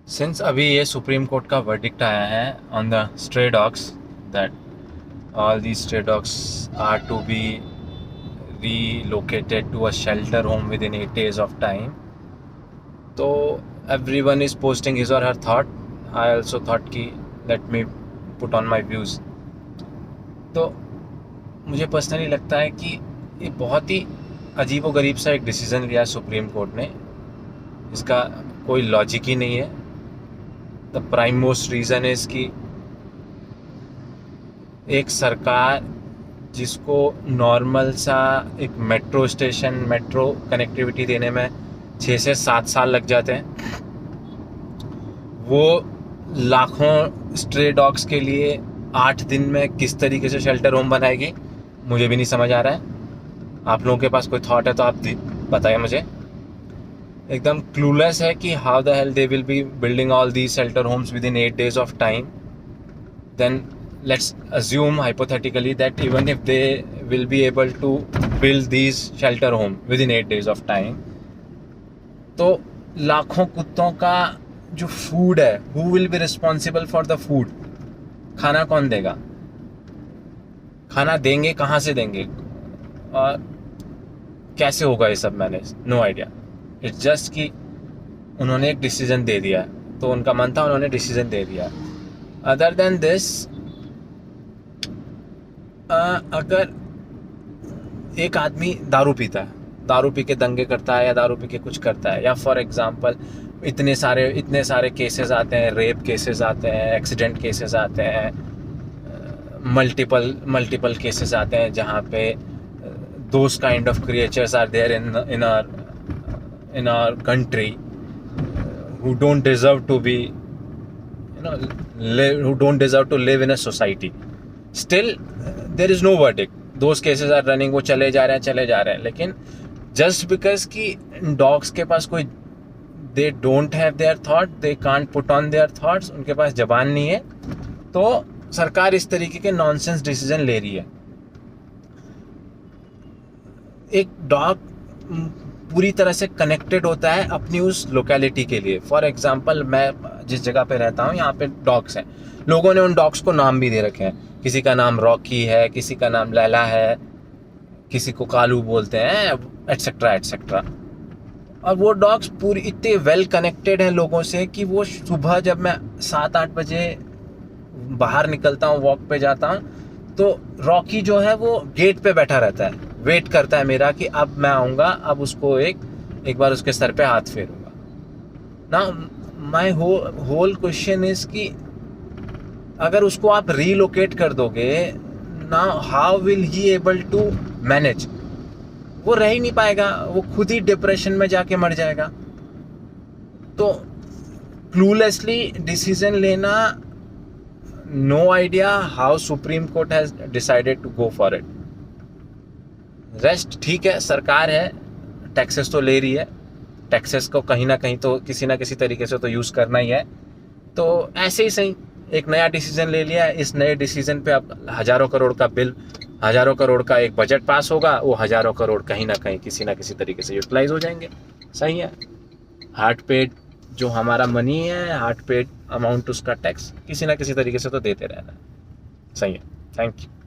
Since अभी ये supreme court का वर्डिक्ट आया है on the stray dogs that all these stray dogs are to be relocated to a shelter home within 8 days of time. तो everyone is posting his or her thought. I also thought कि let me put on my views. तो मुझे personally लगता है कि ये बहुत ही अजीब व गरीब सा एक डिसीज़न लिया सुप्रीम कोर्ट ने. इसका कोई लॉजिक ही नहीं है. The prime most reason is कि एक सरकार जिसको नॉर्मल सा एक मेट्रो स्टेशन मेट्रो कनेक्टिविटी देने में 6 से 7 साल लग जाते हैं, वो लाखों स्ट्रे डॉग्स के लिए 8 दिन में किस तरीके से शेल्टर होम बनाएगी, मुझे भी नहीं समझ आ रहा है. आप लोगों के पास कोई थॉट है तो आप बताइए मुझे. एकदम क्लूलेस है कि how the hell they will be building all these shelter homes with in 8 days of time. then let's assume hypothetically that even if they will be able to build these shelter home within 8 days of time, तो लाखों कुत्तों का जो food है, who will be responsible for the food? खाना कौन देगा? खाना देंगे कहाँ से देंगे और कैसे होगा ये सब manage? No idea. It's just कि उन्होंने एक डिसीजन दे दिया, तो उनका मन था, उन्होंने डिसीजन दे दिया. अदर देन दिस, अगर एक आदमी दारू पीता है, दारू पी के दंगे करता है या दारू पी के कुछ करता है, या फॉर एग्जांपल इतने सारे केसेस आते हैं, रेप केसेस आते हैं, एक्सीडेंट केसेस आते हैं, मल्टीपल केसेस आते हैं जहाँ पे those kind of creatures are there in our country who don't deserve to be, who don't deserve to live in a society. Still there is no verdict. Those cases are running, वो चले जा रहे हैं. लेकिन just because कि dogs के पास कोई, they don't have their thought, they can't put on their thoughts, उनके पास जबान नहीं है, तो सरकार इस तरीके के नॉनसेंस डिसीजन ले रही है. एक डॉग पूरी तरह से कनेक्टेड होता है अपनी उस लोकेलिटी के लिए. फॉर एग्जांपल, मैं जिस जगह पे रहता हूँ यहाँ पे डॉग्स हैं. लोगों ने उन डॉग्स को नाम भी दे रखे हैं. किसी का नाम रॉकी है, किसी का नाम लैला है, किसी को कालू बोलते हैं, एट्सेट्रा एट्सेट्रा. और वो डॉग्स पूरी इतने वेल कनेक्टेड हैं लोगों से कि वो सुबह जब मैं 7-8 बजे बाहर निकलता हूँ, वॉक पे जाता हूँ, तो रॉकी जो है वो गेट पे बैठा रहता है, वेट करता है मेरा कि अब मैं आऊँगा, अब उसको एक बार उसके सर पे हाथ फेरूंगा ना. माय होल क्वेश्चन इज कि अगर उसको आप रीलोकेट कर दोगे ना, how will he able to manage? वो रह ही नहीं पाएगा, वो खुद ही डिप्रेशन में जाके मर जाएगा. तो क्लूलेसली डिसीजन लेना, no idea how supreme court has decided to go for it. Rest ठीक है, सरकार है, टैक्सेस तो ले रही है, टैक्सेस को कहीं ना कहीं तो किसी ना किसी तरीके से तो यूज़ करना ही है. तो ऐसे ही सही एक नया डिसीजन ले लिया है. इस नए डिसीजन पे अब हज़ारों करोड़ का बिल, हज़ारों करोड़ का एक बजट पास होगा, वो हज़ारों करोड़ कहीं ना कहीं किसी ना किसी तरीके से यूटिलाइज हो जाएंगे. सही है. हार्ट पेड जो हमारा मनी है, हार्ट पेड अमाउंट उसका टैक्स किसी ना किसी तरीके से तो देते रहना. सही है. Thank you.